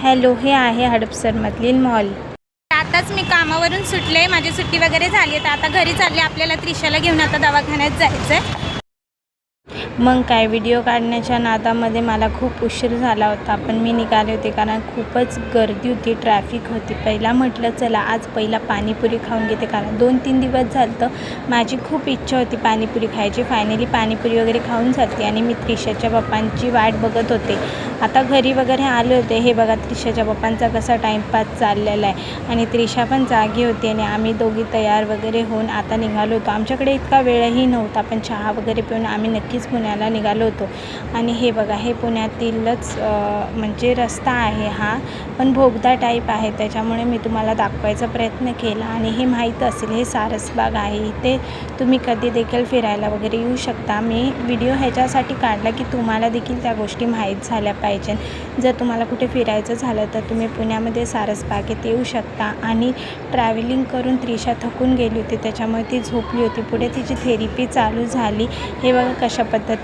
Hello, हे आहे हडपसरमधील mall. आताच मी कामावरून सुटले, माझी सुट्टी वगैरे झाली, तर आता घरी चालले. आपल्याला त्रिशाला घेऊन आता दवाखान्यात जायचं आहे. मग काय, व्हिडिओ काढण्याच्या नादामध्ये मला खूप उशीर झाला होता, पण मी निघाले होते कारण खूपच गर्दी होती, ट्रॅफिक होती. पहिला म्हटलं चला आज पहिला पाणीपुरी खाऊन घेते, कारण 2-3 दिवस झालं तर माझी खूप इच्छा होती पाणीपुरी खायची. फायनली पाणीपुरी वगैरे खाऊन जाते आणि मी त्रिशाच्या पप्पांची वाट बघत होते. आता घरी वगैरे आले होते. हे बघा त्रिशाच्या पप्पांचा कसा टाईमपास चाललेला आहे आणि त्रिशा पण जागी होती आणि आम्ही दोघी तयार वगैरे होऊन आता निघालो होतो. आमच्याकडे इतका वेळही नव्हता, पण चहा वगैरे पिऊन आम्ही नक्कीच पुण्याला निघालो होतो. आणि हे बघा, हे पुण्यातीलच म्हणजे रस्ता आहे हा, पण भोगदा टाईप आहे, त्याच्यामुळे मी तुम्हाला दाखवायचा प्रयत्न केला. आणि हे माहीत असेल, हे सारसबाग आहे. इथे तुम्ही कधी देखील फिरायला वगैरे येऊ शकता. मी व्हिडिओ ह्याच्यासाठी काढला की तुम्हाला देखील त्या गोष्टी माहीत झाल्या पाहिजे. जर तुम्हाला कुठे फिरायचं झालं तर तुम्ही पुण्यामध्ये सारसबागेत येऊ शकता. आणि ट्रॅव्हलिंग करून त्रिशा थकून गेली होती, त्याच्यामुळे ती झोपली होती. पुढे तिची थेरपी चालू झाली. हे बघा कशा पद्धतीने